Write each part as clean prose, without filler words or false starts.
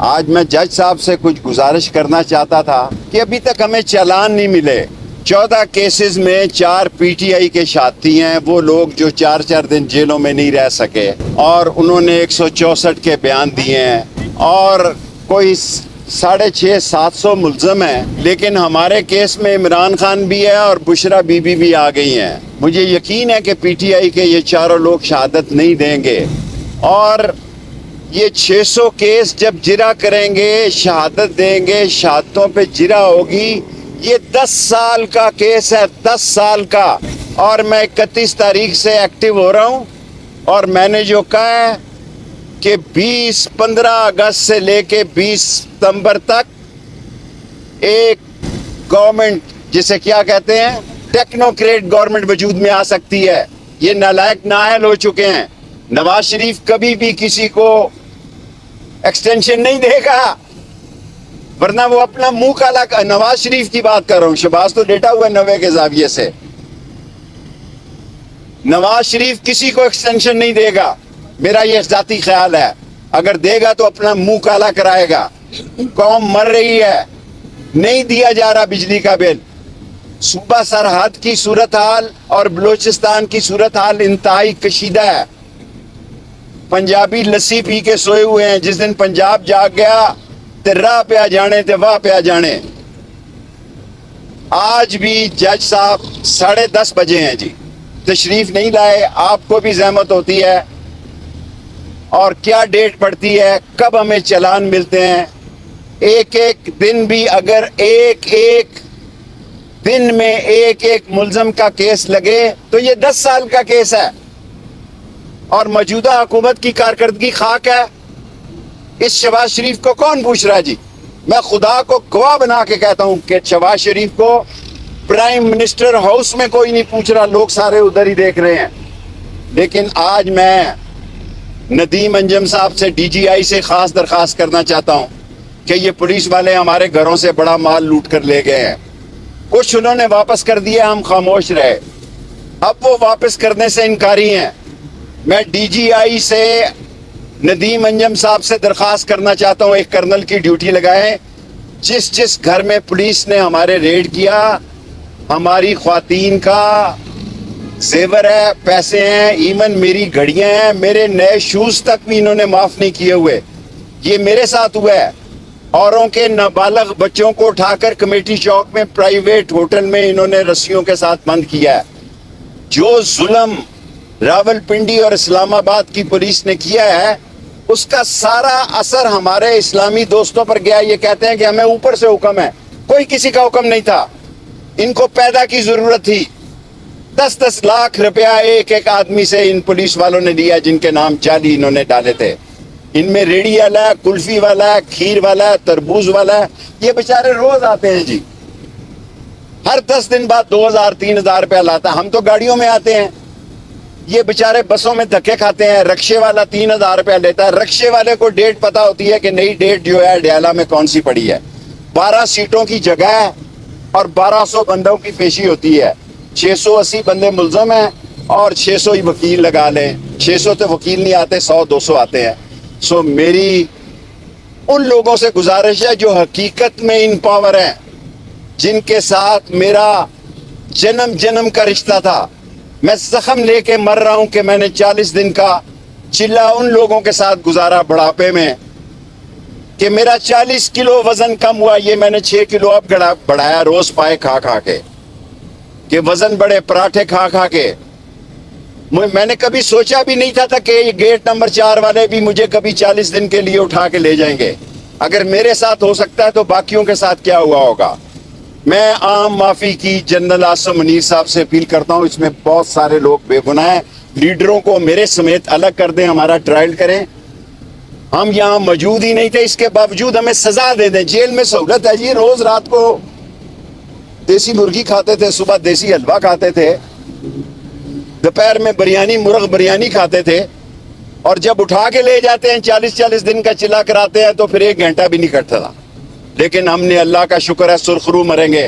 آج میں جج صاحب سے کچھ گزارش کرنا چاہتا تھا کہ ابھی تک ہمیں چالان نہیں ملے. 14 کیسز میں 4 پی ٹی آئی کے ساتھی ہیں، وہ لوگ جو 4 دن جیلوں میں نہیں رہ سکے، اور انہوں نے 164 کے بیان دیے ہیں، اور کوئی 650-700 ملزم ہیں. لیکن ہمارے کیس میں عمران خان بھی ہے اور بشرا بی بی بھی آ گئی ہیں. مجھے یقین ہے کہ پی ٹی آئی کے یہ چاروں لوگ شہادت نہیں دیں گے، اور یہ 600 کیس جب جرا کریں گے، شہادت دیں گے، شہادتوں پہ جرا ہوگی. یہ 10 سال کا کیس ہے، 10 سال کا، اور میں 31 تاریخ سے ایکٹیو ہو رہا ہوں. اور میں نے جو کہا ہے کہ 15 اگست سے لے کے 20 ستمبر تک ایک گورنمنٹ، جسے کیا کہتے ہیں، ٹیکنوکریٹ گورنمنٹ وجود میں آ سکتی ہے. یہ نالائق نااہل ہو چکے ہیں. نواز شریف کبھی بھی کسی کو ایکسٹینشن نہیں دے گا، ورنہ وہ اپنا منہ کالا. نواز شریف کی بات کر رہا ہوں، شہباز تو ڈیٹا ہوا ہے 90 کے زاویے سے. نواز شریف کسی کو ایکسٹینشن نہیں دے گا، میرا یہ ذاتی خیال ہے. اگر دے گا تو اپنا منہ کالا کرائے گا. قوم مر رہی ہے، نہیں دیا جا رہا بجلی کا بل. صوبہ سرحد کی صورتحال اور بلوچستان کی صورتحال انتہائی کشیدہ ہے. پنجابی لسی پی کے سوئے ہوئے ہیں. جس دن پنجاب جاگ گیا تے راہ پہ آ جانے تے واہ پہ آ جانے. آج بھی جج صاحب 10:30 بجے ہیں جی، تشریف نہیں لائے. آپ کو بھی زحمت ہوتی ہے، اور کیا ڈیٹ پڑتی ہے، کب ہمیں چالان ملتے ہیں. ایک دن بھی اگر ایک دن میں ایک ملزم کا کیس لگے تو یہ 10 سال کا کیس ہے، اور موجودہ حکومت کی کارکردگی خاک ہے. اس شہباز شریف کو کون پوچھ رہا ہے جی؟ میں خدا کو گواہ بنا کے کہتا ہوں کہ شہباز شریف کو پرائم منسٹر ہاؤس میں کوئی نہیں پوچھ رہا، لوگ سارے ادھر ہی دیکھ رہے ہیں. لیکن آج میں ندیم انجم صاحب سے، ڈی جی آئی سے خاص درخواست کرنا چاہتا ہوں کہ یہ پولیس والے ہمارے گھروں سے بڑا مال لوٹ کر لے گئے ہیں. کچھ انہوں نے واپس کر دیا، ہم خاموش رہے. اب وہ واپس کرنے سے انکاری ہیں. میں ڈی جی آئی سے، ندیم انجم صاحب سے درخواست کرنا چاہتا ہوں، ایک کرنل کی ڈیوٹی لگائیں. جس گھر میں پولیس نے ہمارے ریڈ کیا، ہماری خواتین کا زیور ہے، پیسے ہیں، ایون میری گھڑیاں ہیں، میرے نئے شوز تک بھی انہوں نے معاف نہیں کیے ہوئے. یہ میرے ساتھ ہوا ہے. اوروں کے نابالغ بچوں کو اٹھا کر کمیٹی چوک میں پرائیویٹ ہوٹل میں انہوں نے رسیوں کے ساتھ بند کیا ہے. جو ظلم راول پنڈی اور اسلام آباد کی پولیس نے کیا ہے، اس کا سارا اثر ہمارے اسلامی دوستوں پر گیا. یہ کہتے ہیں کہ ہمیں اوپر سے حکم ہے. کوئی کسی کا حکم نہیں تھا. ان کو پیدا کی ضرورت تھی. 10 لاکھ روپیہ ایک آدمی سے ان پولیس والوں نے لیا، جن کے نام جعلی انہوں نے ڈالے تھے. ان میں ریڑھی والا ہے، کلفی والا ہے، کھیر والا ہے، تربوز والا ہے. یہ بیچارے روز آتے ہیں جی، ہر 10 دن بعد 2000-3000 روپیہ لاتا ہے. ہم تو گاڑیوں میں آتے ہیں، یہ بیچارے بسوں میں دھکے کھاتے ہیں. رکشے والا 3000 روپیہ لیتا ہے. رکشے والے کو ڈیٹ پتا ہوتی ہے کہ نئی ڈیٹ جو ہے ڈیالہ میں کون سی پڑی ہے. 12 سیٹوں کی جگہ ہے اور 1200 بندوں کی پیشی ہوتی ہے. 680 بندے ملزم ہیں اور 600 ہی وکیل لگا لیں. 600 تو وکیل نہیں آتے، 100-200 آتے ہیں. سو میری ان لوگوں سے گزارش ہے جو حقیقت میں ان پاور ہیں، جن کے ساتھ میرا جنم کا رشتہ تھا. میں زخم لے کے مر رہا ہوں کہ میں نے 40 دن کا چلا ان لوگوں کے ساتھ گزارا بڑھاپے میں، کہ میرا 40 کلو وزن کم ہوا. یہ میں نے 6 کلو اب بڑھایا، روز پائے کھا کے، کہ وزن بڑے، پراٹھے کھا کے. میں نے کبھی سوچا بھی نہیں تھا کہ یہ گیٹ نمبر 4 والے بھی مجھے کبھی 40 دن کے لیے اٹھا کے لے جائیں گے. اگر میرے ساتھ ہو سکتا ہے تو باقیوں کے ساتھ کیا ہوا ہوگا. میں عام معافی کی جنرل عاصم منیر صاحب سے اپیل کرتا ہوں. اس میں بہت سارے لوگ بے گناہ ہیں. لیڈروں کو میرے سمیت الگ کر دیں، ہمارا ٹرائل کریں. ہم یہاں موجود ہی نہیں تھے، اس کے باوجود ہمیں سزا دے دیں. جیل میں سہولت ہے جی. روز رات کو دیسی مرغی کھاتے تھے، صبح دیسی حلوہ کھاتے تھے، دوپہر میں مرغ بریانی کھاتے تھے، اور جب اٹھا کے لے جاتے ہیں 40 دن کا چلا کراتے ہیں تو پھر 1 گھنٹہ بھی نہیں کٹتا تھا. لیکن ہم نے، اللہ کا شکر ہے، سرخرو مریں گے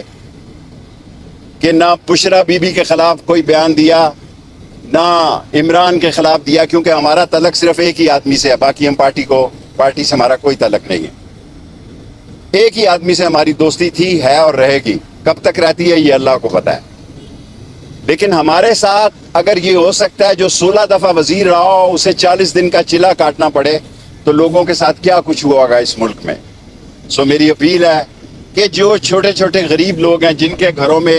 کہ نہ بشرا بی بی کے خلاف کوئی بیان دیا، نہ عمران کے خلاف دیا، کیونکہ ہمارا تعلق صرف ایک ہی آدمی سے ہے. باقی ہم پارٹی سے ہمارا کوئی تعلق نہیں ہے. ایک ہی آدمی سے ہماری دوستی تھی, ہے اور رہے گی. کب تک رہتی ہے یہ اللہ کو پتہ ہے. لیکن ہمارے ساتھ اگر یہ ہو سکتا ہے جو 16 دفعہ وزیر رہا ہو اسے 40 دن کا چلا کاٹنا پڑے, تو لوگوں کے ساتھ کیا کچھ ہوا ہوگا اس ملک میں. سو میری اپیل ہے کہ جو چھوٹے چھوٹے غریب لوگ ہیں جن کے گھروں میں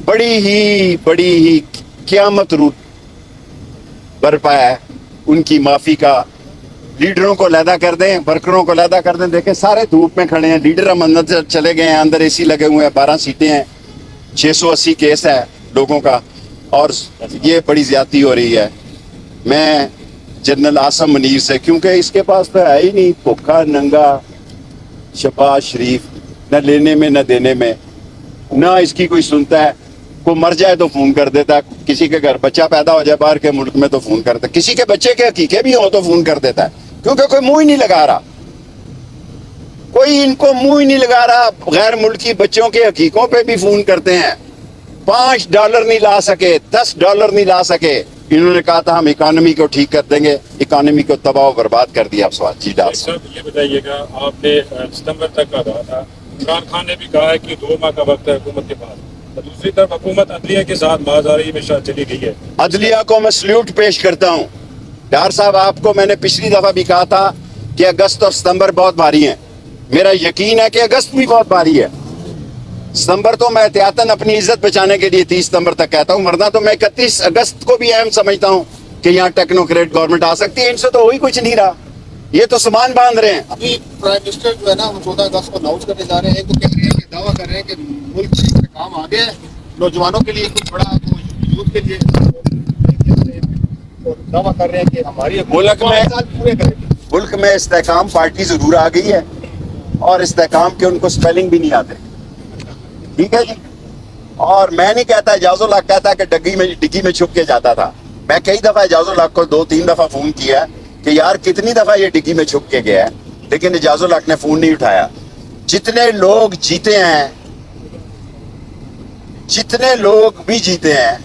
بڑی ہی قیامت روت برپا ہے, ان کی معافی کا لیڈروں کو علیحدہ کر دیں, ورکروں کو علیحدہ کر دیں. دیکھیں سارے دھوپ میں کھڑے ہیں, لیڈر ہم اندر چلے گئے ہیں, اندر اے سی لگے ہوئے ہیں, 12 سیٹیں ہیں, 680 کیس ہے لوگوں کا, اور یہ بڑی زیادتی ہو رہی ہے. میں جنرل عاصم منیر سے, کیونکہ اس کے پاس تو ہے ہی نہیں, بھوکا ننگا شباز شریف, نہ لینے میں نہ دینے میں, نہ اس کی کوئی سنتا ہے. کوئی مر جائے تو فون کر دیتا ہے, کسی کے گھر بچہ پیدا ہو جائے باہر کے ملک میں تو فون کرتا ہے, کسی کے بچے کے حقیقے بھی ہوں تو فون کر دیتا ہے, کیونکہ کوئی منہ ہی نہیں لگا رہا, کوئی ان کو منہ ہی نہیں لگا رہا. غیر ملکی بچوں کے حقیقوں پہ بھی فون کرتے ہیں. $5 نہیں لا سکے, $10 نہیں لا سکے. انہوں نے کہا تھا ہم اکانومی کو ٹھیک کر دیں گے, اکانومی کو تباہ و برباد کر دیا. سوال جی ڈاکٹر صاحب یہ بتائیے گا, آپ نے ستمبر تک کا کہا تھا, عمران خان نے بھی کہا ہے کہ 2 ماہ کا وقت ہے حکومت کے پاس. دوسری طرف حکومت عدلیہ کے ساتھ بازاری میں چلی گئی ہے. عدلیہ کو میں سلیوٹ پیش کرتا ہوں. ڈار صاحب آپ کو میں نے پچھلی دفعہ بھی کہا تھا کہ اگست اور ستمبر بہت بھاری ہیں. میرا یقین ہے کہ اگست بھی بہت بھاری ہے. ستمبر تو میں احتیاطاً اپنی عزت بچانے کے لیے 30 ستمبر تک کہتا ہوں, ورنہ تو میں 31 اگست کو بھی اہم سمجھتا ہوں کہ یہاں ٹیکنوکریٹ گورنمنٹ آ سکتی ہے. ان سے تو وہی کچھ نہیں رہا, یہ تو سامان باندھ رہے ہیں. ابھی پرائم منسٹر جو ہے نا وہ 14 اگست کو اناؤنس کرنے جا رہے ہیں, تو کہہ رہے ہیں کہ دعویٰ کر رہے ہیں کہ ملک سے کام آ گیا ہے, نوجوانوں کے لیے کچھ بڑا یوتھ کے لیے, اور دعویٰ کر رہے ہیں کہ ہماری پورے کریں گے. ملک میں استحکام پارٹی ضرور آ گئی ہے, اور استحکام کے ان کو سپیلنگ بھی نہیں آتے. ٹھیک ہے جی. اور میں نہیں کہتا, اعجاز الحق کہتا کہ ڈگی میں چھپ کے جاتا تھا. میں کئی دفعہ اعجاز الحق کو 2-3 دفعہ فون کیا کہ یار کتنی دفعہ یہ ڈگی میں چھپ کے گیا ہے, لیکن اعجاز الحق نے فون نہیں اٹھایا. جتنے لوگ جیتے ہیں, جتنے لوگ بھی جیتے ہیں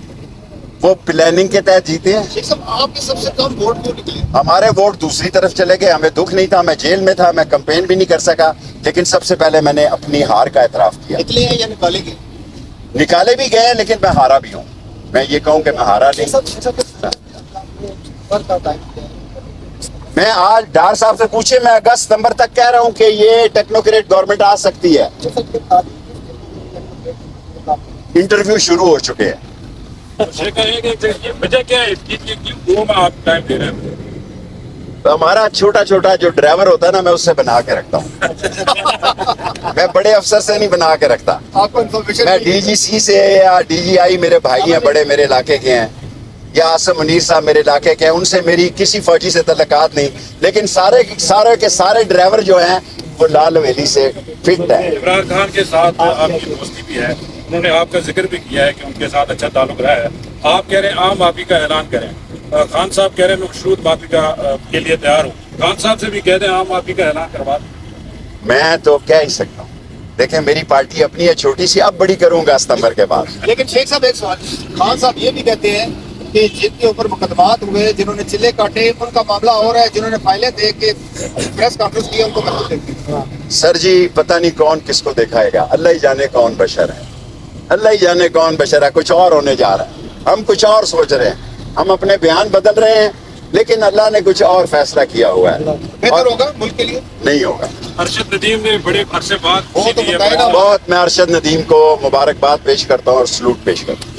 وہ پلاننگ کے تحت جیتے ہیں. شیخ صاحب آپ کے سب سے کم ووٹ کیوں نکلے؟ ہمارے ووٹ دوسری طرف چلے گئے. ہمیں دکھ نہیں تھا, میں جیل میں تھا, میں کمپین بھی نہیں کر سکا, لیکن سب سے پہلے میں نے اپنی ہار کا اعتراف کیا. نکلے ہیں یا نکالے گے؟ نکالے بھی گئے, لیکن میں ہارا بھی ہوں. میں یہ کہوں کہ میں ہارا نہیں. میں آج ڈار صاحب سے پوچھے, میں اگست ستمبر تک کہہ رہا ہوں کہ یہ ٹیکنوکریٹ گورنمنٹ آ سکتی ہے. انٹرویو شروع ہو چکے ہیں. وجہ کیا ہے اس کی کہ کیوں 2 ماہ آپ ٹائم دے رہے ہیں؟ ہمارا چھوٹا جو ڈرائیور ہوتا ہے نا, میں اس سے بنا کے رکھتا ہوں. میں بڑے افسر سے نہیں بنا کے رکھتا. آپ کو انفارمیشن میں ڈی جی سی سے یا ڈی جی آئی میرے بھائی ہیں بڑے, میرے علاقے کے ہیں, یا عاصم منیر صاحب میرے علاقے کے ہیں, ان سے میری کسی فوجی سے تعلقات نہیں. لیکن سارے کے سارے ڈرائیور جو ہیں وہ لال ویلی سے فٹ ہیں. عمران خان کے ساتھ آپ کی دوستی بھی ہے, انہوں نے آپ کا ذکر بھی کیا ہے کہ ان کے ساتھ اچھا تعلق رہا ہے. آپ کہہ رہے ہیں عام معافی کا اعلان کریں, خان صاحب کہہ رہے ہیں مشروط معافی کے لیے تیار ہوں. خان صاحب سے بھی کہہ دیں عام معافی کا اعلان کروا دیں. میں تو کہہ ہی سکتا ہوں. دیکھیں میری پارٹی اپنی ہے چھوٹی سی, اب بڑی کروں گا ستمبر کے بعد. لیکن شیخ صاحب ایک سوال, خان صاحب یہ بھی کہتے ہیں کہ جن کے اوپر مقدمات ہوئے, جنہوں نے چلے کاٹے, ان کا معاملہ ہو رہا ہے, جنہوں نے فائلیں دے کے پریس کانفرنس کی ان کو محفوظ دیکھتے ہیں. سر جی پتہ نہیں کون کس کو دکھائے گا, اللہ ہی جانے کون بشر ہے, اللہ ہی جانے کون بشر ہے. کچھ اور ہونے جا رہا ہے, ہم کچھ اور سوچ رہے ہیں, ہم اپنے بیان بدل رہے ہیں, لیکن اللہ نے کچھ اور فیصلہ کیا ہوا ہے. بہتر ہوگا ملک کے لیے, نہیں ہوگا. ارشد ندیم نے بڑے عرصے بعد وہ تو بتائے نا. بہت میں ارشد ندیم کو مبارکباد پیش کرتا ہوں اور سلوٹ پیش کرتا ہوں.